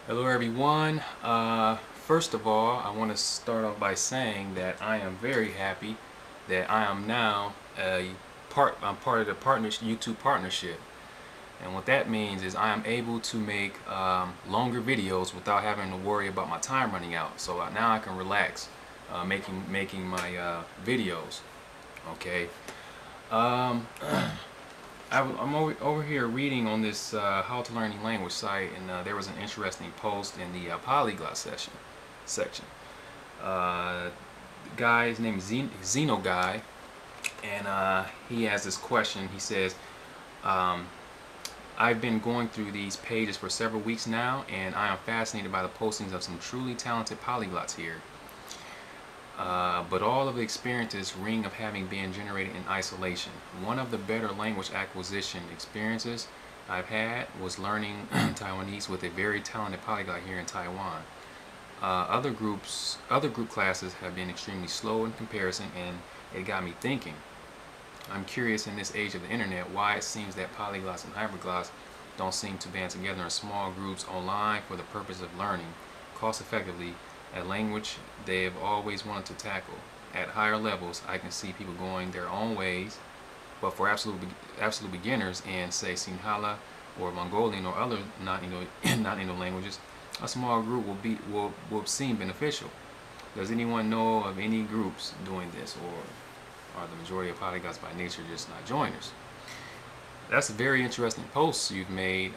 Hello everyone. First of all, I want to start off by saying that I am very happy that I am now I'm part of the YouTube partnership. And what that means is I am able to make longer videos without having to worry about my time running out. So now I can relax making my videos. Okay. Um, I'm over here reading on this How to Learn a Language site, and there was an interesting post in the Polyglot section. The guy, his name is Zeno Guy, and he has this question. He says, um, I've been going through these pages for several weeks now, and I am fascinated by the postings of some truly talented polyglots here. But all of the experiences ring of having been generated in isolation. One of the better language acquisition experiences I've had was learning Taiwanese with a very talented polyglot here in Taiwan. Other group classes have been extremely slow in comparison, and it got me thinking. I'm curious in this age of the internet why it seems that polyglots and hyperglots don't seem to band together in small groups online for the purpose of learning cost effectively a language they've always wanted to tackle. At higher levels, I can see people going their own ways, but for absolute beginners in, say, Sinhala or Mongolian or other non-Indo languages, a small group will seem beneficial. Does anyone know of any groups doing this, or are the majority of polyglots by nature just not joiners? That's a very interesting post you've made.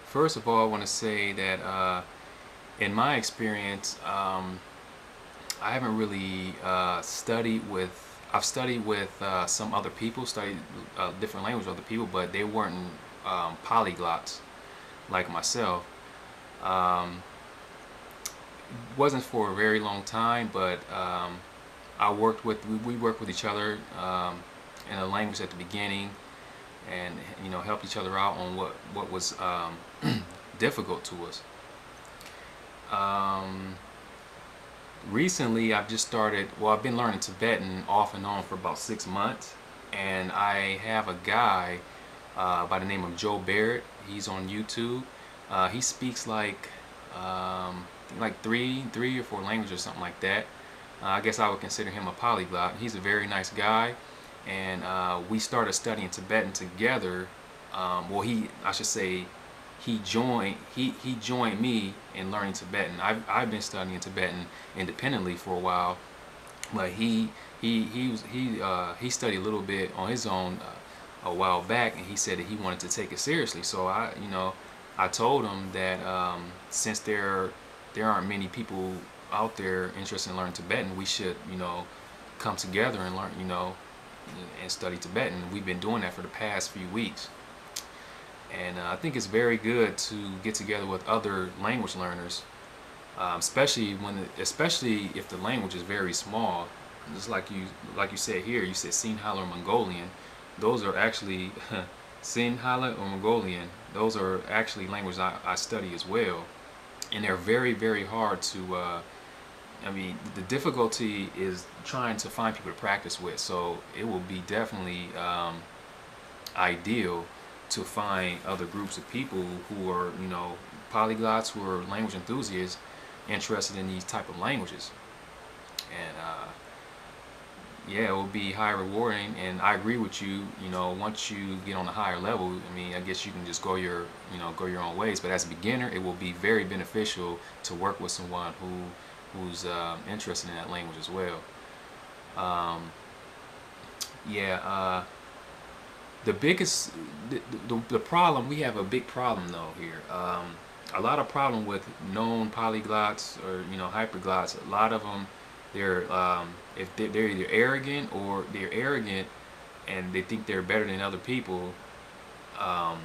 First of all, I want to say that in my experience, I haven't really studied with. I've studied with some other people, studied different languages with other people, but they weren't polyglots like myself. Um, wasn't for a very long time, but we worked with each other in a language at the beginning, and helped each other out on what was difficult to us. Um, Recently, I've just started. Well, I've been learning Tibetan off and on for about 6 months, and I have a guy by the name of Joe Barrett. He's on YouTube. He speaks like three or four languages or something like that. I guess I would consider him a polyglot. He's a very nice guy, and we started studying Tibetan together. I should say, he joined me in learning Tibetan. I've been studying Tibetan independently for a while, but he studied a little bit on his own a while back, and he said that he wanted to take it seriously. So I told him that since there aren't many people out there interested in learning Tibetan, we should come together and learn and study Tibetan. We've been doing that for the past few weeks. And I think it's very good to get together with other language learners, especially if the language is very small. Just like you said here, you said Sinhala or Mongolian. Those are actually Sinhala or Mongolian. Those are actually languages I study as well, and they're very hard to. The difficulty is trying to find people to practice with. So it will be definitely ideal to find other groups of people who are, polyglots, who are language enthusiasts, interested in these type of languages. And yeah, it will be high rewarding. And I agree with you. Once you get on a higher level, I guess you can just go your own ways. But as a beginner, it will be very beneficial to work with someone who's interested in that language as well. Um, yeah. The biggest the problem, we have a big problem though here. A lot of problem with known polyglots or hyperglots. A lot of them, if they're either arrogant, or they're arrogant and they think they're better than other people. Um,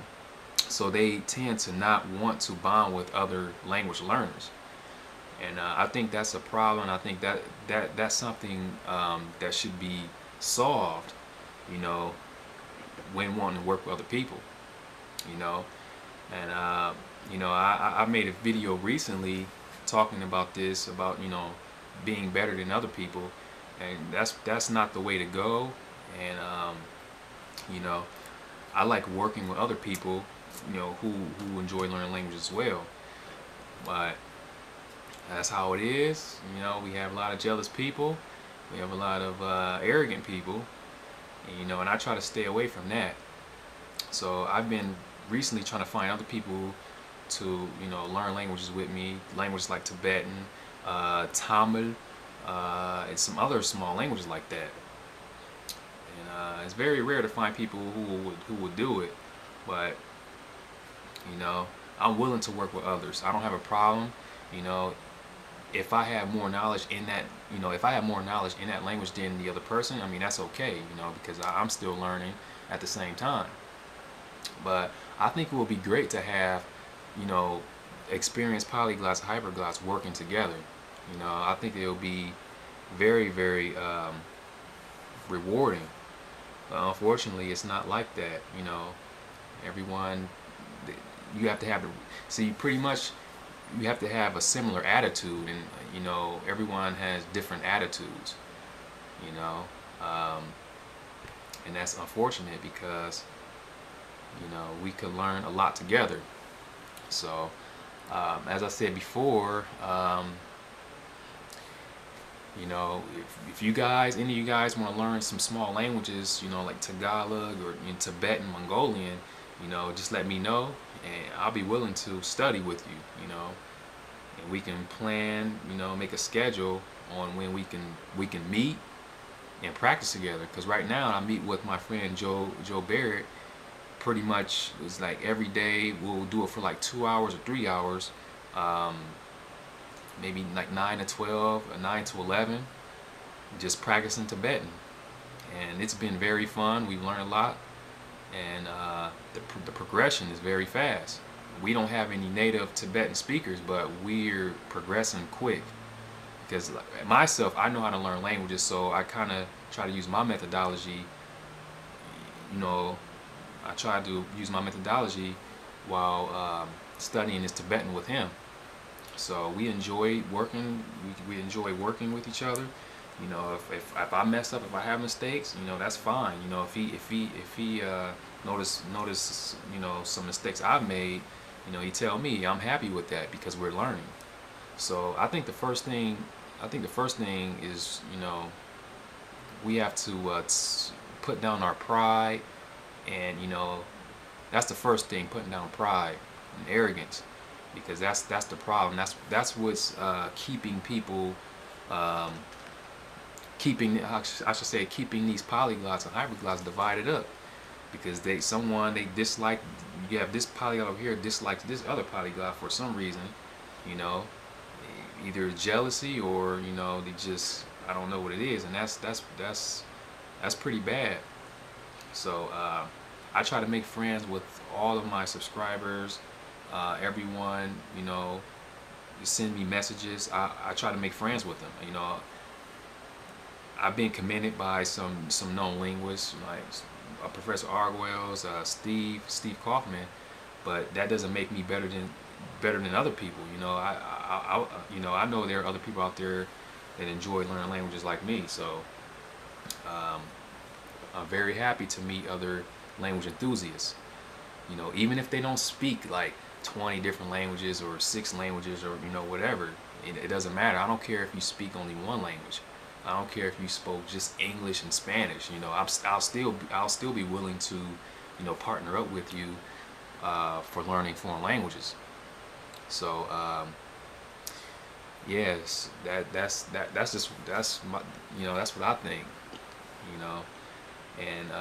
so they tend to not want to bond with other language learners, and I think that's a problem. I think that's something that should be solved. You know, when wanting to work with other people, you know. And I made a video recently talking about this, about being better than other people, and that's not the way to go. And you know I like working with other people, who enjoy learning languages as well. But that's how it is. We have a lot of jealous people. We have a lot of arrogant people. And I try to stay away from that. So I've been recently trying to find other people to learn languages with me. Languages like Tibetan, Tamil, and some other small languages like that. And it's very rare to find people who would do it. But I'm willing to work with others. I don't have a problem. You know, if I have more knowledge in that, if I have more knowledge in that language than the other person, I mean, that's okay, because I'm still learning at the same time. But I think it would be great to have, you know, experienced polyglots, hyperglots working together. I think it will be very, very rewarding. But unfortunately, it's not like that. Everyone, you have to have, see, pretty much you have to have a similar attitude, and everyone has different attitudes. you know um, and that's unfortunate because we could learn a lot together. So as I said before, if you guys, any of you guys want to learn some small languages, like Tagalog or Tibetan, Mongolian, just let me know, and I'll be willing to study with you, and we can plan, make a schedule on when we can meet and practice together. Because right now I meet with my friend Joe Barrett. Pretty much it's like every day we'll do it for like 2 hours or 3 hours, maybe like 9 to 12 or 9 to 11, just practicing Tibetan. And it's been very fun. We've learned a lot, and the progression is very fast. We don't have any native Tibetan speakers, but we're progressing quick. Because myself, I know how to learn languages, so I kind of try to use my methodology. I try to use my methodology while studying this Tibetan with him. So we enjoy working. We enjoy working with each other. If I mess up, if I have mistakes, that's fine. If he notice some mistakes I've made, he tell me. I'm happy with that because we're learning. So I think the first thing is, we have to put down our pride, and that's the first thing, putting down pride and arrogance, because that's the problem. That's what's keeping people, keeping these polyglots and hyperglots divided up, because they dislike. You have this polyglot over here dislikes this other polyglot for some reason, either jealousy or they just, I don't know what it is, and that's pretty bad. So I try to make friends with all of my subscribers. Everyone, send me messages. I try to make friends with them. I've been commended by some known linguists like Professor Arguelles, Steve Kaufman, but that doesn't make me better than other people. I know there are other people out there that enjoy learning languages like me. So I'm very happy to meet other language enthusiasts. Even if they don't speak like 20 different languages or 6 languages or whatever, it doesn't matter. I don't care if you speak only one language. I don't care if you spoke just English and Spanish. I'll still be willing to partner up with you for learning foreign languages. So yes, that's my, that's what I think. And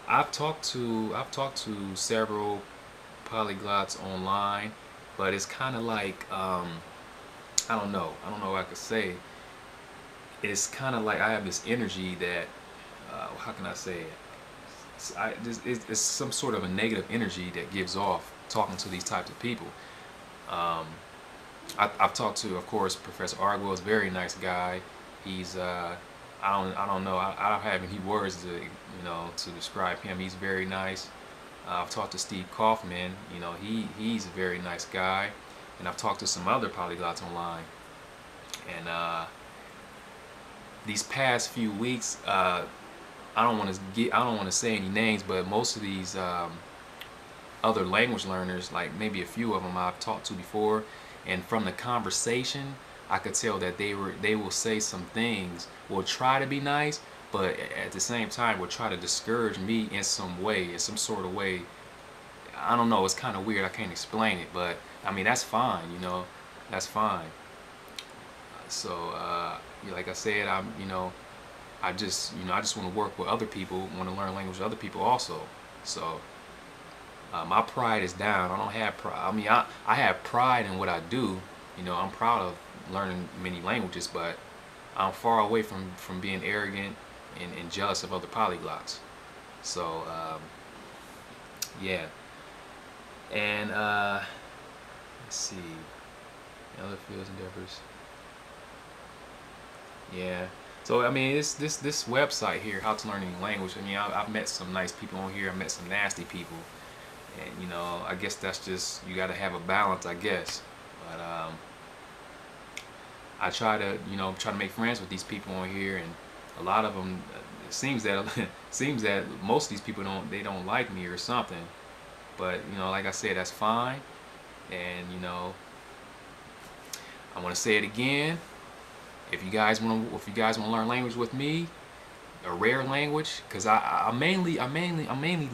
I've talked to several polyglots online, but it's kind of like I don't know what I could say. It's kind of like I have this energy that how can I say it? It's some sort of a negative energy that gives off talking to these types of people. I've talked to, of course, Professor Arguelles, very nice guy. He's I don't know. I don't have any words to describe him. He's very nice. I've talked to Steve Kaufman. He's a very nice guy, and I've talked to some other polyglots online. And these past few weeks, I don't want to say any names, but most of these other language learners, like maybe a few of them I've talked to before, and from the conversation I could tell that they will say some things, will try to be nice, but at the same time will try to discourage me in some way, in some sort of way. I don't know, it's kind of weird, I can't explain it, but I mean that's fine, you know, that's fine. So like I said, I just want to work with other people, want to learn language with other people also. So my pride is down. I don't have pride. I mean, I have pride in what I do. You know, I'm proud of learning many languages, but I'm far away from being arrogant and jealous of other polyglots. So yeah. And let's see, other fields endeavors. Yeah. So I mean, this website here, How to Learn Any Language. I mean, I've met some nice people on here. I met some nasty people, and you know, I guess that's just, you got to have a balance, I guess. But I try to make friends with these people on here, and a lot of them, it seems that seems that most of these people don't like me or something. But you know, like I said, that's fine. And you know, I want to say it again. If you guys want to learn language with me, a rare language, because I'm mainly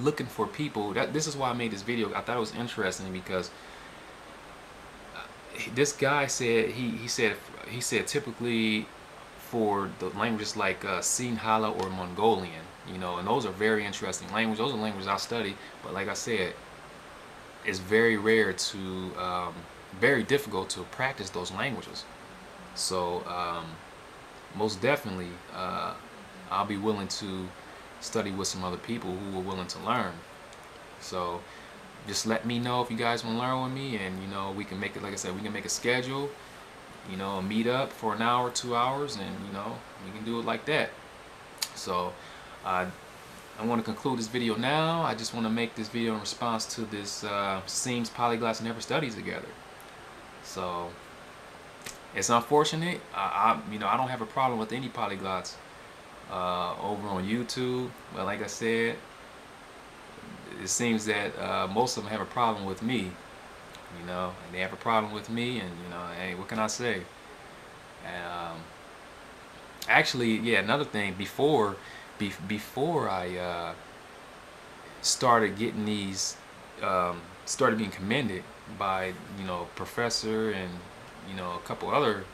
looking for people. This is why I made this video. I thought it was interesting because this guy said he said typically for the languages like HTLAL or Mongolian, you know, and those are very interesting languages. Those are languages I study, but like I said, it's very rare to very difficult to practice those languages. So most definitely I'll be willing to study with some other people who are willing to learn. So just let me know if you guys want to learn with me, and you know, we can make it, like I said, we can make a schedule, you know, a meet up for an hour, 2 hours, and you know, we can do it like that. So I want to conclude this video now. I just want to make this video in response to this seems polyglots never study together. So it's unfortunate. I don't have a problem with any polyglots over on YouTube, but like I said, it seems that most of them have a problem with me. You know, and they have a problem with me, and you know, hey, what can I say? Actually, yeah, another thing, before I started getting these, started being commended by, you know, Professor and, you know, a couple other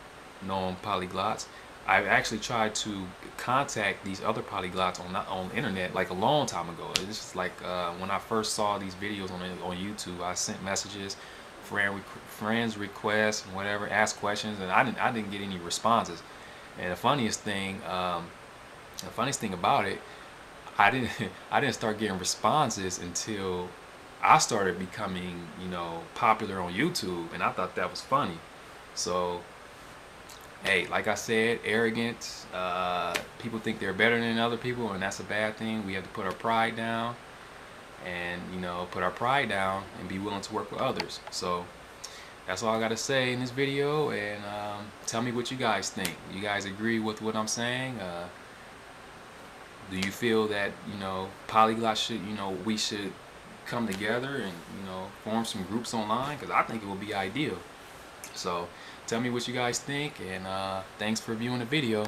known polyglots, I actually tried to contact these other polyglots on the internet like a long time ago. This is like when I first saw these videos on YouTube. I sent messages, friends requests, whatever, asked questions, and I didn't get any responses. And the funniest thing about it, I didn't start getting responses until I started becoming, you know, popular on YouTube, and I thought that was funny. So hey, like I said, arrogance, people think they're better than other people, and that's a bad thing. We have to put our pride down, and you know, put our pride down and be willing to work with others. So that's all I gotta say in this video, and tell me what you guys think. You guys agree with what I'm saying? Do you feel that, you know, polyglots should, you know, we should come together and, you know, form some groups online? Because I think it would be ideal. So tell me what you guys think, and thanks for viewing the video.